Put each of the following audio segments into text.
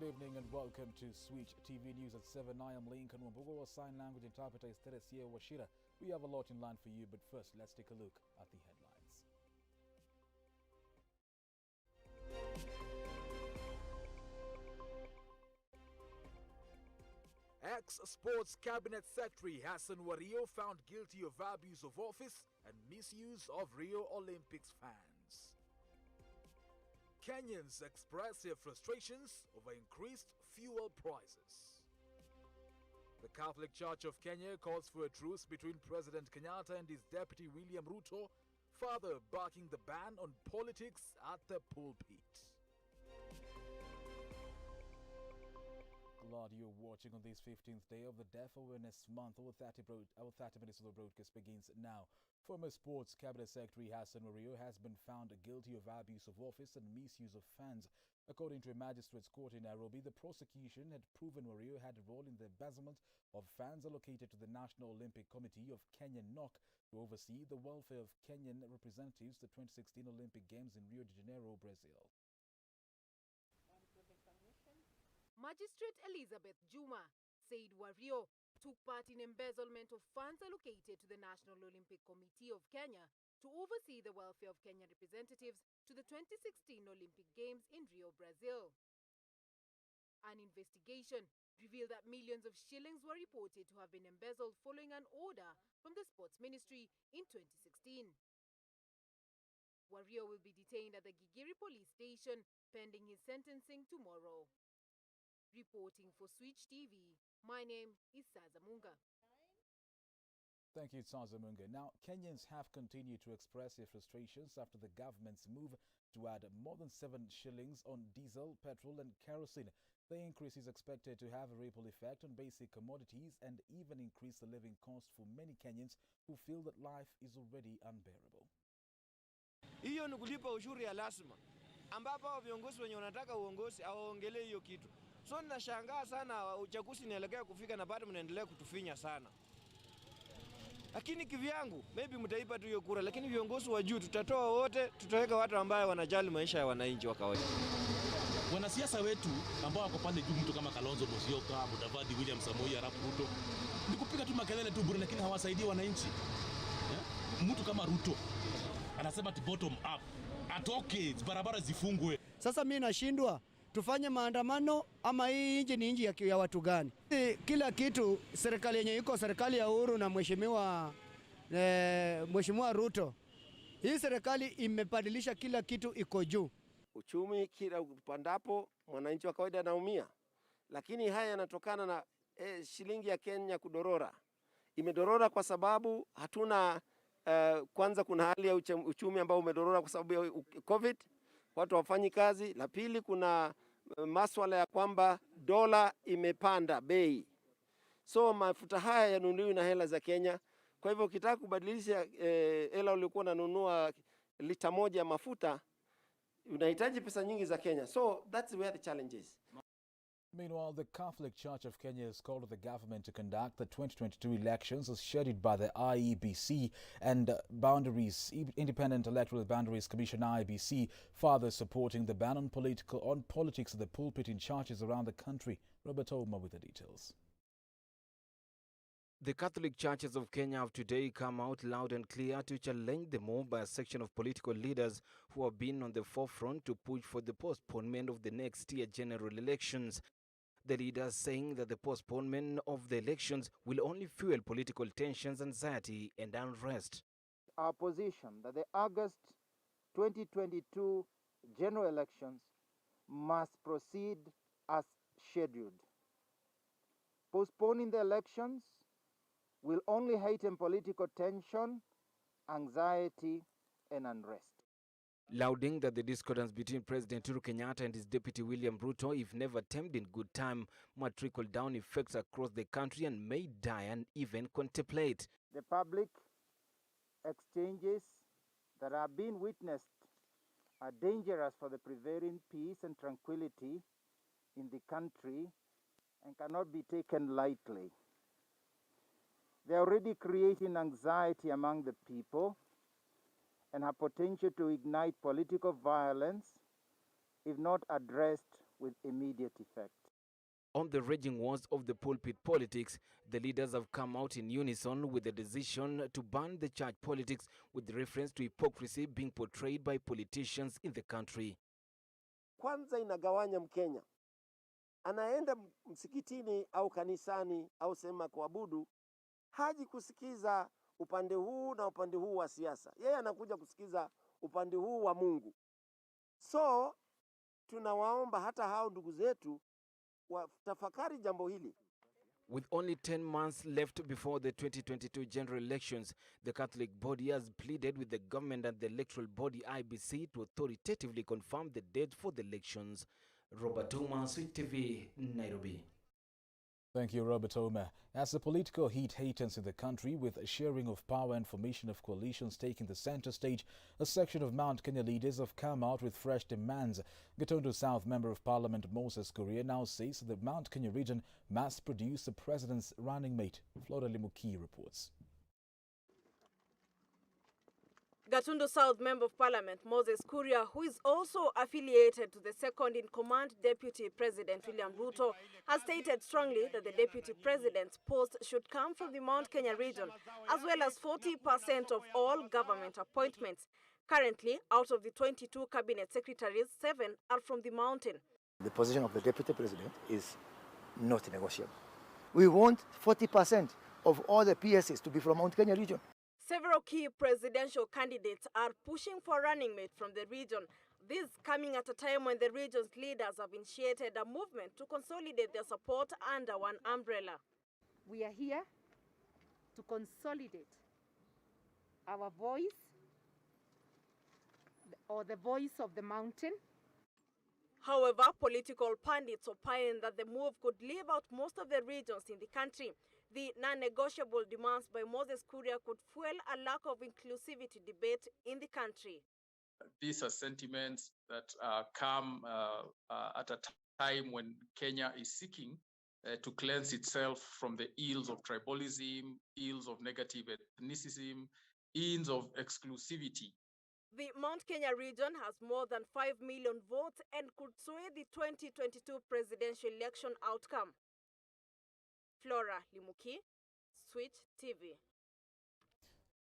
evening and welcome to Switch TV News at 7. I am Lincoln Wambugo, our sign language interpreter is Teresia Washira. We have a lot in line for you, but first let's take a look at the headlines. Ex-Sports Cabinet Secretary Hassan Wario found guilty of abuse of office and misuse of Rio Olympics fans. Kenyans express their frustrations over increased fuel prices. The Catholic Church of Kenya calls for a truce between President Kenyatta and his deputy William Ruto, further backing the ban on politics at the pulpit. Glad you're watching on this 15th day of the Deaf Awareness Month. Our 30 minutes of the broadcast begins now. Former Sports Cabinet Secretary Hassan Wario has been found guilty of abuse of office and misuse of funds. According to a magistrate's court in Nairobi, the prosecution had proven Wario had a role in the embezzlement of funds allocated to the National Olympic Committee of Kenya (NOC) to oversee the welfare of Kenyan representatives at the 2016 Olympic Games in Rio de Janeiro, Brazil. Magistrate Elizabeth Juma said Wario took part in embezzlement of funds allocated to the National Olympic Committee of Kenya to oversee the welfare of Kenyan representatives to the 2016 Olympic Games in Rio, Brazil. An investigation revealed that millions of shillings were reported to have been embezzled following an order from the Sports Ministry in 2016. Wario will be detained at the Gigiri police station pending his sentencing tomorrow. Reporting for Switch TV, my name is Sazamunga. Thank you, Sazamunga. Now, Kenyans have continued to express their frustrations after the government's move to add more than 7 shillings on diesel, petrol and kerosene. The increase is expected to have a ripple effect on basic commodities and even increase the living cost for many Kenyans who feel that life is already unbearable. Hiyo ni kulipa ushuru ya lazima, ambapo viongozi wenye wanataka uongozi hawaongelee hiyo kitu. So ninashangaa sana uchaguzi unaelekea kufika na bado mnaendelea kutufinya sana. Lakini kivyangu, maybe mtaipa tu hiyo kura, lakini viongozi wa juu tutatoa wote, tutaweka watu ambao wanajali maisha ya wananchi wa kawaida. Wanasiasa wetu ambao wako pale juu, mtu kama Kalonzo Musyoka, Mudavadi, William Samoei Arap Ruto, ni kupiga tu makelele tu bure, lakini hawasaidii wananchi. Mtu kama Ruto anasema ti bottom up, atoke barabara zifungwe. Sasa mimi nashindwa tufanye maandamano ama hii nchi ni nchi ya watu gani? Kila kitu serikali yenye iko serikali ya Uhuru na mheshimiwa Ruto. Hii serikali imebadilisha kila kitu, iko juu. Uchumi kila upandapo mwananchi wa kawaida anaumia. Lakini haya yanatokana na shilingi ya Kenya kudorora. Imedorora kwa sababu hatuna kwanza kuna hali ya uchumi ambao umedorora kwa sababu ya COVID. Watu wafanyi kazi. La pili, kuna masuala ya kwamba dola imepanda bei. So mafuta haya yanunuliwi na hela za Kenya. Kwa hivyo ukitaka kubadilisha hela ulikuwa unanunua lita moja ya mafuta, unahitaji pesa nyingi za Kenya. So that's where the challenge is. Meanwhile, the Catholic Church of Kenya has called on the government to conduct the 2022 elections as scheduled by the IEBC and Independent Electoral Boundaries Commission (IEBC), further supporting the ban on politics of the pulpit in churches around the country. Robert Oma with the details. The Catholic Churches of Kenya have today come out loud and clear to challenge the move by a section of political leaders who have been on the forefront to push for the postponement of the next year general elections. The leaders saying that the postponement of the elections will only fuel political tensions, anxiety and unrest. Our position that the August 2022 general elections must proceed as scheduled. Postponing the elections will only heighten political tension, anxiety and unrest. Lauding that the discordance between President Uhuru Kenyatta and his deputy William Ruto, if never tamed in good time, might trickle down effects across the country and may die and even contemplate. The public exchanges that are being witnessed are dangerous for the prevailing peace and tranquility in the country and cannot be taken lightly. They are already creating anxiety among the people and have potential to ignite political violence if not addressed with immediate effect. On the raging wars of the pulpit politics, the leaders have come out in unison with the decision to ban the church politics with reference to hypocrisy being portrayed by politicians in the country. Kwanza inagawanya Mkenya. Anaenda msikitini au kanisani au sema kuabudu, haji kusikiza upande huu na upande huu wa siasa. Yeye anakuja kusikiza upande huu wa Mungu. So tunawaomba hata hao ndugu zetu watafakari jambo hili. With only 10 months left before the 2022 general elections, the Catholic body has pleaded with the government and the electoral body IEBC to authoritatively confirm the date for the elections. Robert Ouma, Switch TV, Nairobi. Thank you, Robert Omer. As the political heat heightens in the country with sharing of power and formation of coalitions taking the center stage, a section of Mount Kenya leaders have come out with fresh demands. Gatundu South Member of Parliament Moses Kuria now says the Mount Kenya region must produce the president's running mate. Flora Limuki reports. Gatundu South Member of Parliament Moses Kuria, who is also affiliated to the second-in-command Deputy President William Ruto, has stated strongly that the Deputy President's post should come from the Mount Kenya region, as well as 40% of all government appointments. Currently, out of the 22 cabinet secretaries, 7 are from the mountain. The position of the Deputy President is not negotiable. We want 40% of all the PSs to be from Mount Kenya region. Several key presidential candidates are pushing for running mate from the region. This coming at a time when the region's leaders have initiated a movement to consolidate their support under one umbrella. We are here to consolidate our voice, or the voice of the mountain. However, political pundits opine that the move could leave out most of the regions in the country. The non-negotiable demands by Moses Kuria could fuel a lack of inclusivity debate in the country. These are sentiments that come at a time when Kenya is seeking to cleanse itself from the ills of tribalism, ills of negative ethnicism, ills of exclusivity. The Mount Kenya region has more than 5 million votes and could sway the 2022 presidential election outcome. Flora Limuki, Switch TV.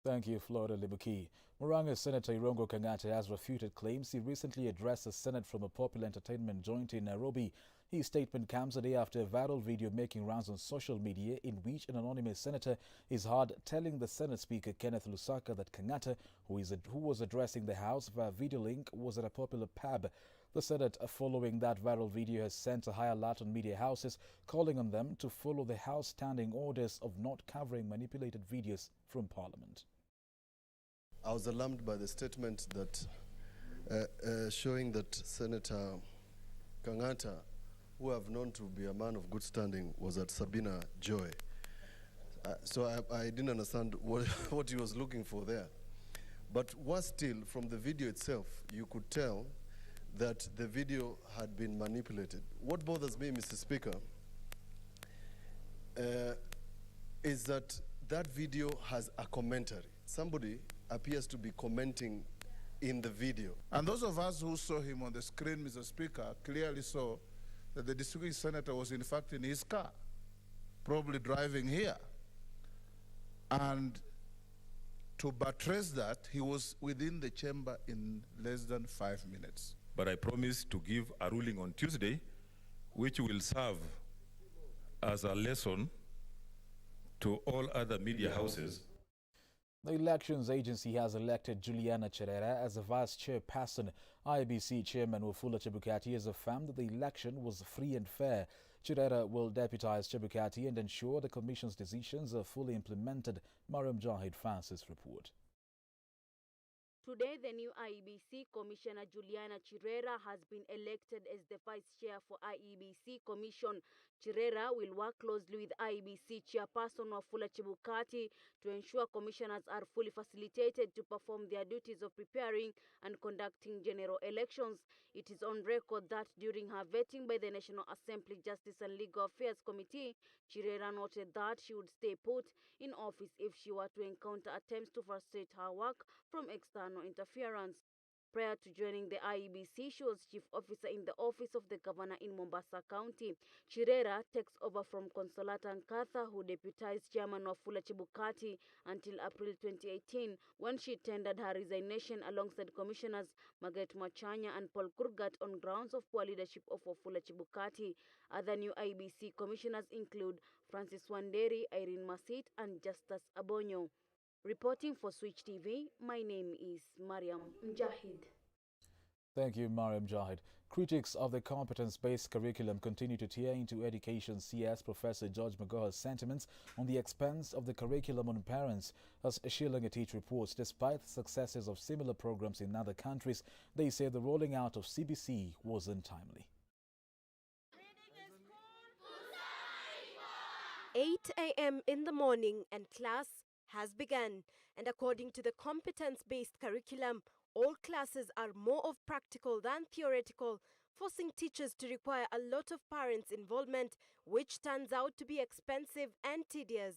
Thank you, Flora Limuki. Murang'a Senator Irungu Kang'ata has refuted claims he recently addressed the Senate from a popular entertainment joint in Nairobi. His statement comes a day after a viral video making rounds on social media in which an anonymous senator is heard telling the Senate Speaker Kenneth Lusaka that Kang'ata, who was addressing the House via video link, was at a popular pub. The Senate, following that viral video, has sent a high alert on media houses, calling on them to follow the House standing orders of not covering manipulated videos from Parliament. I was alarmed by the statement that showing that Senator Kang'ata, who I've known to be a man of good standing, was at Sabina Joy. So I didn't understand what he was looking for there. But worse still, from the video itself, you could tell that the video had been manipulated. What bothers me, Mr. Speaker, is that that video has a commentary. Somebody appears to be commenting in the video. And those of us who saw him on the screen, Mr. Speaker, clearly saw that the distinguished senator was in fact in his car, probably driving here. And to buttress that, he was within the chamber in less than 5 minutes. But I promise to give a ruling on Tuesday, which will serve as a lesson to all other media houses. The Elections Agency has elected Juliana Cherera as the Vice Chairperson. IEBC Chairman Wafula Chebukati has affirmed that the election was free and fair. Cherera will deputize Chebukati and ensure the Commission's decisions are fully implemented. Mariam Jahid Francis report. Today, the new IEBC Commissioner Juliana Cherera has been elected as the Vice Chair for IEBC Commission. Cherera will work closely with IEBC Chairperson Wafula Chebukati to ensure commissioners are fully facilitated to perform their duties of preparing and conducting general elections. It is on record that during her vetting by the National Assembly Justice and Legal Affairs Committee, Cherera noted that she would stay put in office if she were to encounter attempts to frustrate her work from external interference. prior to joining the IEBC, she was chief officer in the office of the governor in Mombasa County. Chirera takes over from Consolata Nkatha, who deputized chairman Wafula Chebukati until April 2018, when she tendered her resignation alongside commissioners Margaret Machanya and Paul Kurgat on grounds of poor leadership of Wafula Chebukati. Other new IEBC commissioners include Francis Wanderi, Irene Masit, and Justus Abonyo. Reporting for Switch TV, my name is Mariam Mjahid. Thank you, Mariam Jahid. Critics of the competence-based curriculum continue to tear into Education CS Professor George Magoha's sentiments on the expense of the curriculum on parents. As Shillong Teach reports, despite the successes of similar programs in other countries, they say the rolling out of CBC was untimely. 8 a.m. in the morning and class has begun, and according to the competence-based curriculum, all classes are more of practical than theoretical, forcing teachers to require a lot of parents' involvement, which turns out to be expensive and tedious.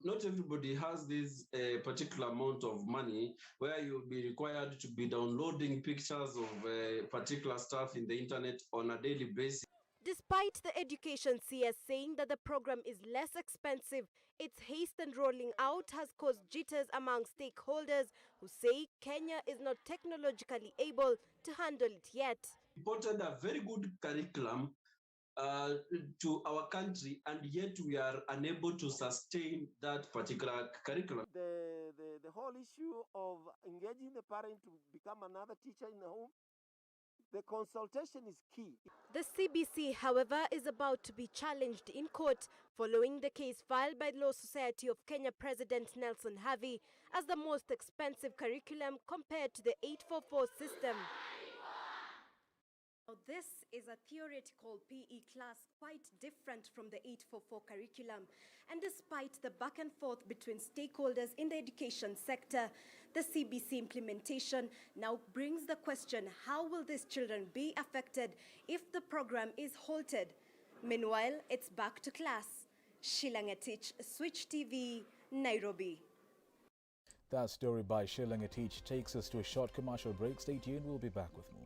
Not everybody has this particular amount of money where you'll be required to be downloading pictures of particular stuff in the internet on a daily basis. Despite the Education CS saying that the program is less expensive, its hastened rolling out has caused jitters among stakeholders who say Kenya is not technologically able to handle it yet. Imported a very good curriculum to our country, and yet we are unable to sustain that particular curriculum. The whole issue of engaging the parent to become another teacher in the home, the consultation is key. The CBC, however, is about to be challenged in court following the case filed by Law Society of Kenya President Nelson Havi as the most expensive curriculum compared to the 844 system. This is a theoretical PE class quite different from the 844 curriculum. And despite the back and forth between stakeholders in the education sector, the CBC implementation now brings the question, how will these children be affected if the program is halted? Meanwhile, it's back to class. Shillong Teach, Switch TV, Nairobi. That story by Shillong Teach takes us to a short commercial break. Stay tuned, we'll be back with more.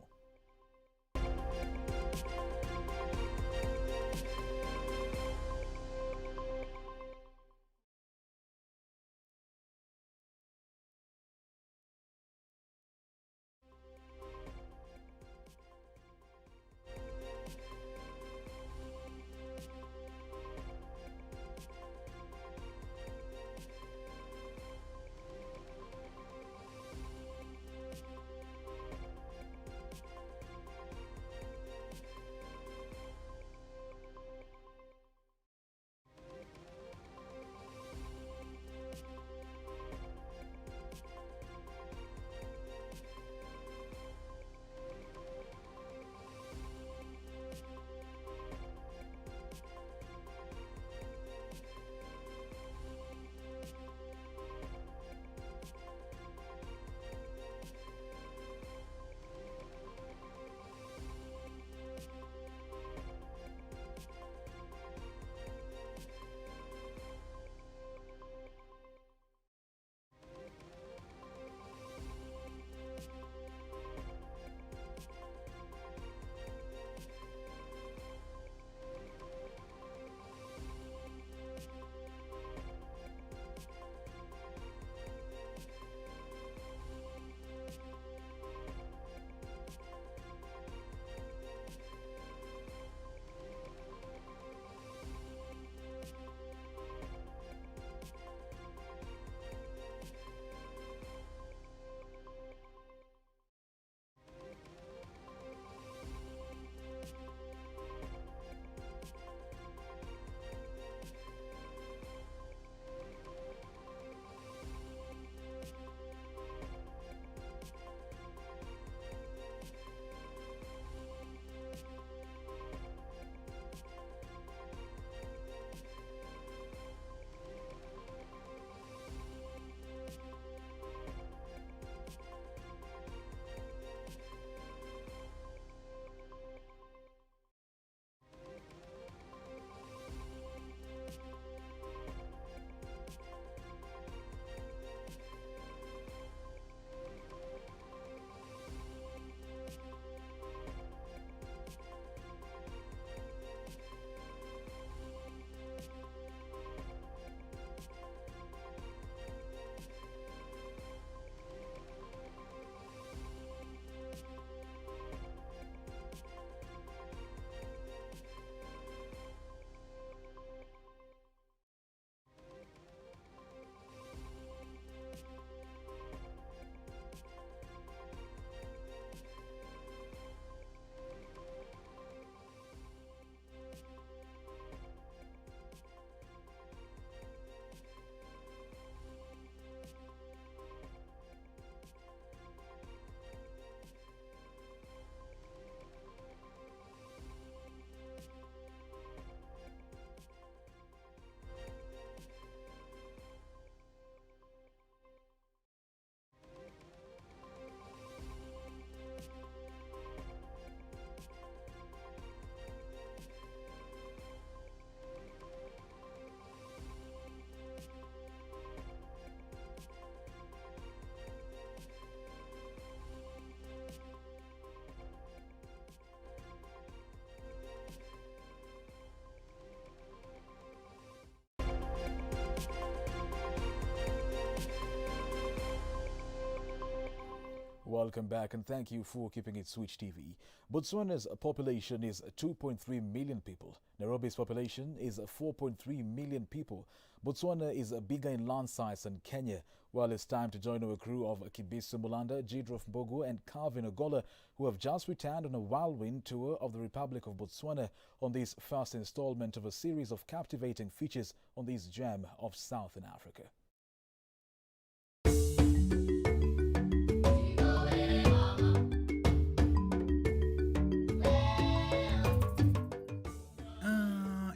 Welcome back and thank you for keeping it Switch TV. Botswana's population is 2.3 million people. Nairobi's population is 4.3 million people. Botswana is bigger in land size than Kenya. Well, it's time to join our crew of Kibisu Mulanda, Jidrof Mbogu and Calvin Ogola, who have just returned on a whirlwind tour of the Republic of Botswana on this first installment of a series of captivating features on this gem of Southern Africa.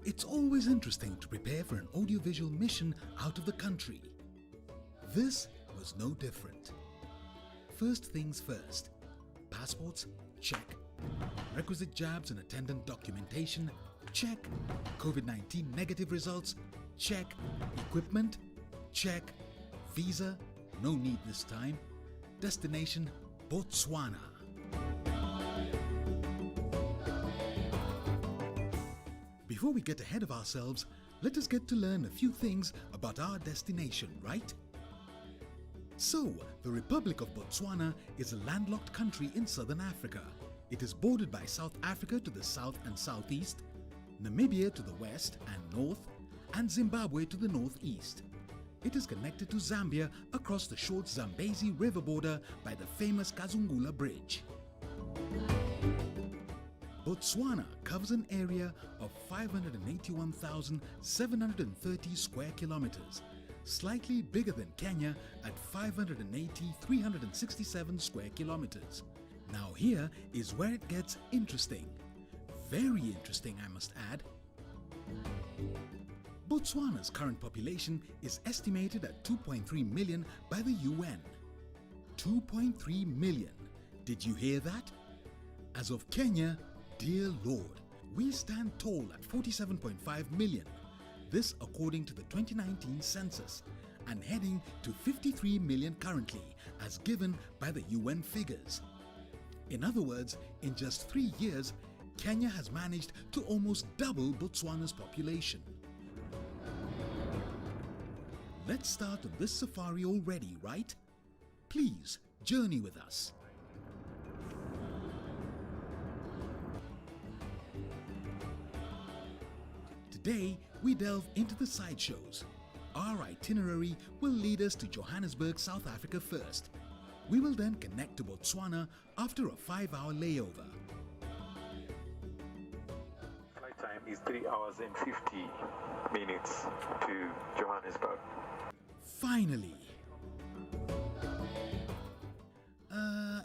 It's always interesting to prepare for an audiovisual mission out of the country. This was no different. First things first. Passports? Check. Requisite jabs and attendant documentation? Check. COVID-19 negative results? Check. Equipment? Check. Visa? No need this time. Destination? Botswana. Before we get ahead of ourselves, let us get to learn a few things about our destination, right? So, the Republic of Botswana is a landlocked country in southern Africa. It is bordered by South Africa to the south and southeast, Namibia to the west and north, and Zimbabwe to the northeast. It is connected to Zambia across the short Zambezi River border by the famous Kazungula Bridge. Botswana covers an area of 581,730 square kilometers, slightly bigger than Kenya at 580,367 square kilometers. Now here is where it gets interesting. Very interesting, I must add. Botswana's current population is estimated at 2.3 million by the UN. 2.3 million. Did you hear that? As of Kenya, dear Lord, we stand tall at 47.5 million. This according to the 2019 census, and heading to 53 million currently, as given by the UN figures. In other words, in just 3 years, Kenya has managed to almost double Botswana's population. Let's start on this safari already, right? Please, journey with us. Today, we delve into the sideshows. Our itinerary will lead us to Johannesburg, South Africa first. We will then connect to Botswana after a 5-hour layover. Flight time is 3 hours and 50 minutes to Johannesburg. Finally!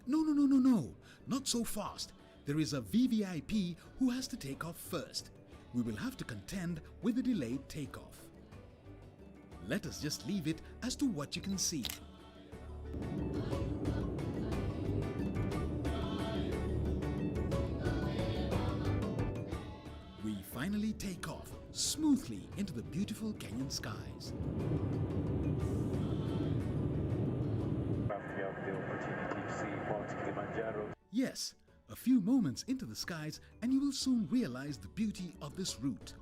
No. Not so fast. There is a VVIP who has to take off first. We will have to contend with a delayed takeoff. Let us just leave it as to what you can see. We finally take off smoothly into the beautiful Kenyan skies. We have the opportunity to see Mount Kilimanjaro. Yes, a few moments into the skies and you will soon realize the beauty of this route.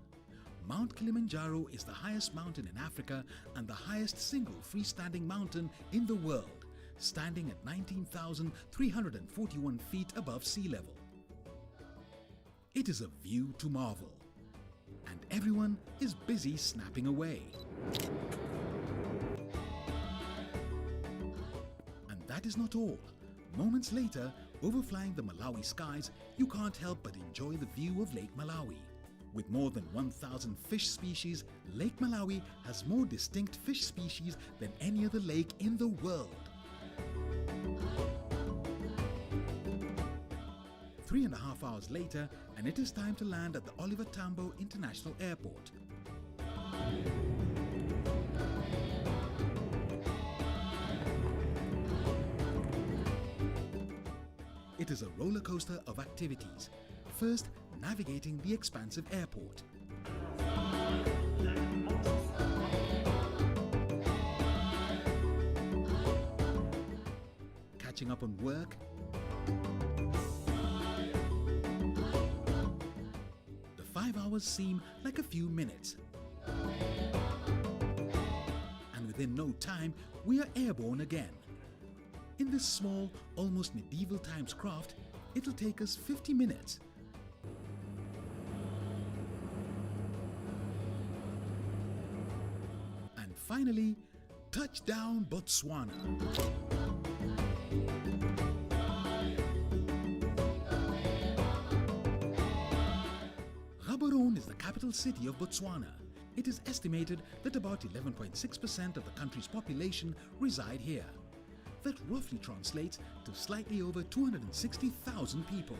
Mount Kilimanjaro is the highest mountain in Africa and the highest single freestanding mountain in the world, standing at 19,341 feet above sea level. It is a view to marvel, and everyone is busy snapping away. And that is not all. Moments later, overflying the Malawi skies, you can't help but enjoy the view of Lake Malawi. With more than 1,000 fish species, Lake Malawi has more distinct fish species than any other lake in the world. 3.5 hours later, and it is time to land at the Oliver Tambo International Airport. It is a roller coaster of activities. First, navigating the expansive airport. Catching up on work. The 5 hours seem like a few minutes. And within no time, we are airborne again. In this small, almost medieval times craft, it'll take us 50 minutes. And finally, touchdown Botswana. Gaborone is the capital city of Botswana. It is estimated that about 11.6% of the country's population reside here. That roughly translates to slightly over 260,000 people.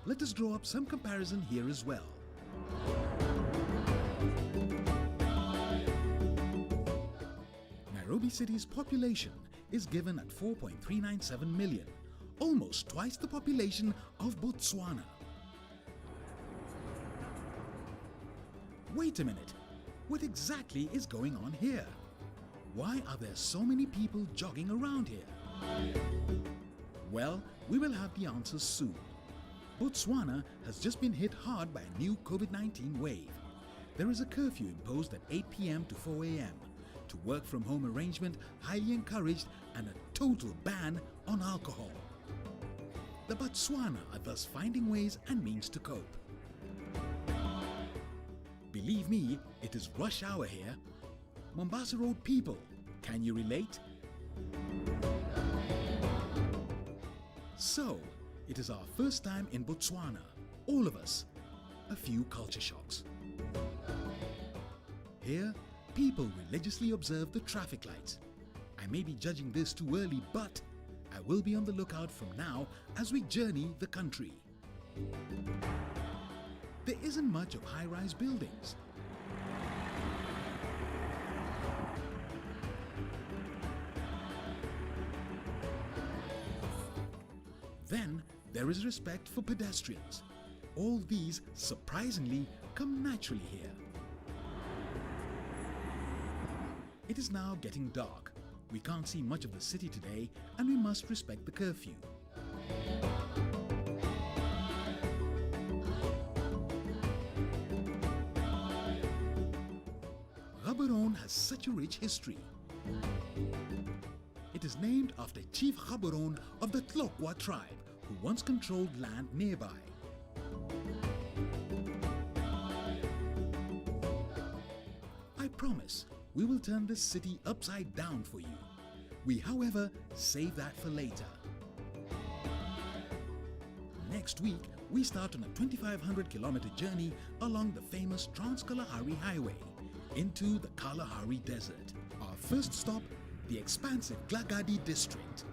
Let us draw up some comparison here as well. Nairobi City's population is given at 4.397 million, almost twice the population of Botswana. Wait a minute, what exactly is going on here? Why are there so many people jogging around here? Well, we will have the answers soon. Botswana has just been hit hard by a new COVID-19 wave. There is a curfew imposed at 8 p.m. to 4 a.m. to work from home arrangement highly encouraged and a total ban on alcohol. The Botswana are thus finding ways and means to cope. Believe me, it is rush hour here. Mombasa Road people, can you relate? So, it is our first time in Botswana. All of us. A few culture shocks. Here, people religiously observe the traffic lights. I may be judging this too early, but I will be on the lookout from now as we journey the country. There isn't much of high-rise buildings. Then there is respect for pedestrians. All these, surprisingly, come naturally here. It is now getting dark. We can't see much of the city today, and we must respect the curfew. Gaborone has such a rich history. It is named after Chief Gaborone of the Tlokwa tribe, who once controlled land nearby. I promise we will turn this city upside down for you. We, however, save that for later. Next week, we start on a 2,500-kilometer journey along the famous Trans-Kalahari Highway into the Kalahari Desert. Our first stop, the expansive Glagadi district.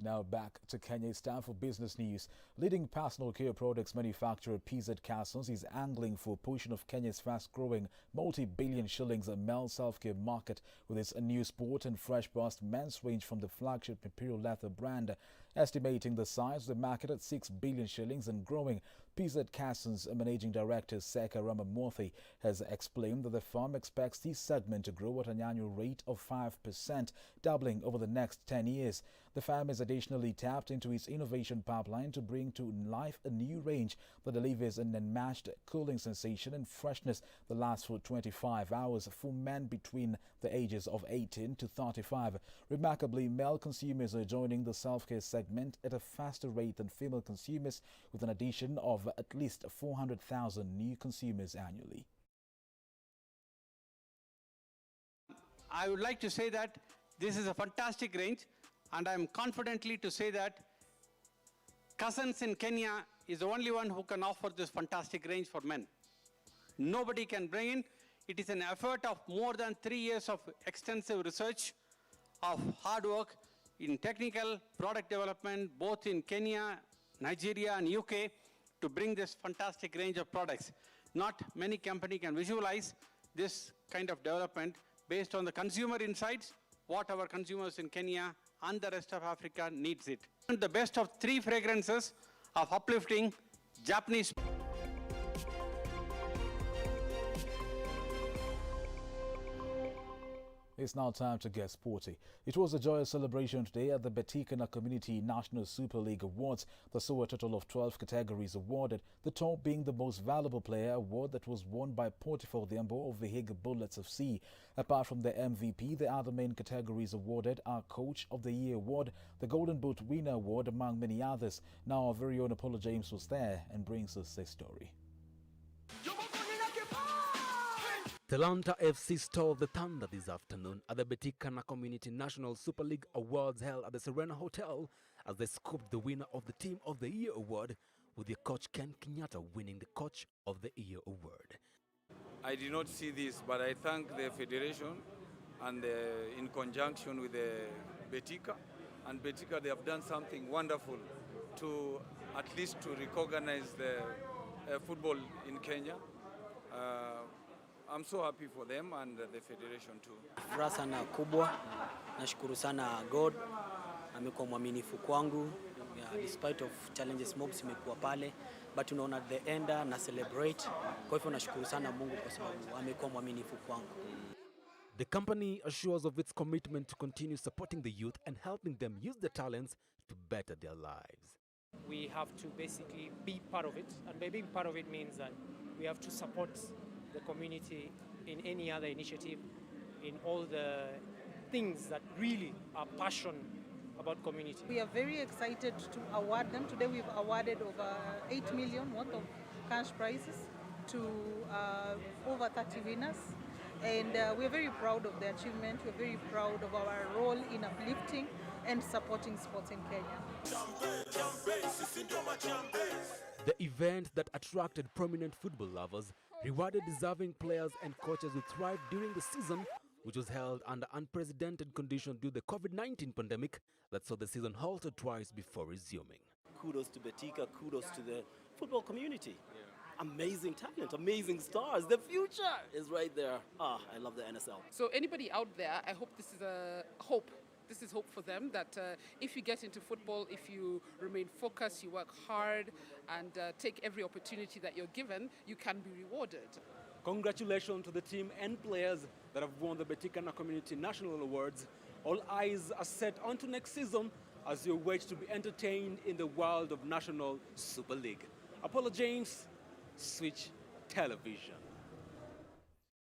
Now back to Kenya. It's time for business news. Leading personal care products manufacturer PZ Cussons is angling for a portion of Kenya's fast-growing multi-billion shillings male self-care market with its new sport and fresh-burst men's range from the flagship Imperial Leather brand. Estimating the size of the market at 6 billion shillings and growing, PZ Cussons Managing Director Seka Ramamurthy has explained that the firm expects this segment to grow at an annual rate of 5%, doubling over the next 10 years. The firm has additionally tapped into its innovation pipeline to bring to life a new range that delivers an unmatched cooling sensation and freshness that lasts for 25 hours for men between the ages of 18 to 35. Remarkably, male consumers are joining the self-care segment at a faster rate than female consumers, with an addition of at least 400,000 new consumers annually. I would like to say that this is a fantastic range, and I'm confidently to say that Cussons in Kenya is the only one who can offer this fantastic range for men. Nobody can bring in. It is an effort of more than 3 years of extensive research, of hard work in technical product development, both in Kenya, Nigeria, and UK, to bring this fantastic range of products. Not many companies can visualize this kind of development based on the consumer insights, what our consumers in Kenya and the rest of Africa needs it. And the best of 3 fragrances of uplifting Japanese. It's now time to get sporty. It was a joyous celebration today at the Betika Community National Super League Awards. There saw a total of 12 categories awarded, the top being the Most Valuable Player award that was won by Portifo Diambo of Vihiga Bullets FC. Apart from the MVP, the other main categories awarded are Coach of the Year award, the Golden Boot Winner award, among many others. Now our very own Apollo James was there and brings us this story. Talanta FC stole the thunder this afternoon at the Betika Community National Super League Awards held at the Serena Hotel as they scooped the winner of the Team of the Year award, with their coach Ken Kenyatta winning the Coach of the Year award. I did not see this, but I thank the Federation and in conjunction with the Betika. And Betika, they have done something wonderful to at least to recognize the football in Kenya. I'm so happy for them and the federation too. Furaha sana kubwa. Nashukuru sana God. Amekuwa mwaminifu kwangu. Despite of challenges mobs imekuwa pale, but unaona at the end na celebrate. Kwa hivyo nashukuru sana Mungu kwa sababu amekuwa mwaminifu kwangu. The company assures of its commitment to continue supporting the youth and helping them use their talents to better their lives. We have to basically be part of it, and by being part of it means that we have to support the community in any other initiative, in all the things that really are passion about community. We are very excited to award them. Today we've awarded over 8 million worth of cash prizes to over 30 winners. And we're very proud of the achievement. We're very proud of our role in uplifting and supporting sports in Kenya. The event that attracted prominent football lovers rewarded deserving players and coaches who thrived during the season, which was held under unprecedented conditions due to the COVID-19 pandemic that saw the season halted twice before resuming. Kudos to Betika, kudos to the football community. Amazing talent, amazing stars. The future is right there. I love the NSL. So anybody out there, I hope this is a hope. This is hope for them that if you get into football, if you remain focused, you work hard and take every opportunity that you're given, you can be rewarded. Congratulations to the team and players that have won the Betika Community National Awards. All eyes are set onto next season as you wait to be entertained in the world of National Super League. Apollo James, Switch Television.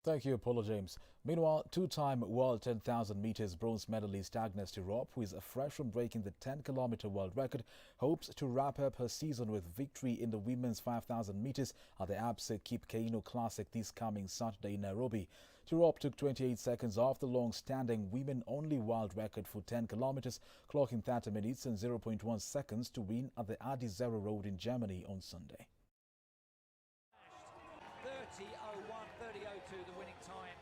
Thank you, Apollo James. Meanwhile, two-time world 10,000 meters bronze medalist Agnes Tirop, who is fresh from breaking the 10-kilometer world record, hopes to wrap up her season with victory in the women's 5,000 meters at the Absa Kip Keino Classic this coming Saturday in Nairobi. Tirop took 28 seconds off the long-standing women-only world record for 10 kilometers, clocking 30 minutes and 0.1 seconds to win at the Adi Zero Road in Germany on Sunday. 30:01, 30:02 the winning time.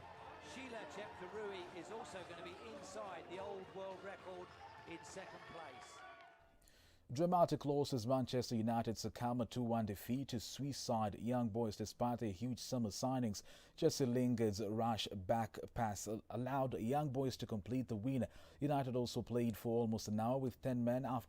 Sheila Chepkarui is also going to be inside the old world record in second place. Dramatic loss as Manchester United succumb a 2-1 defeat to Swiss side Young Boys despite their huge summer signings. Jesse Lingard's rush back pass allowed Young Boys to complete the win. United also played for almost an hour with 10 men after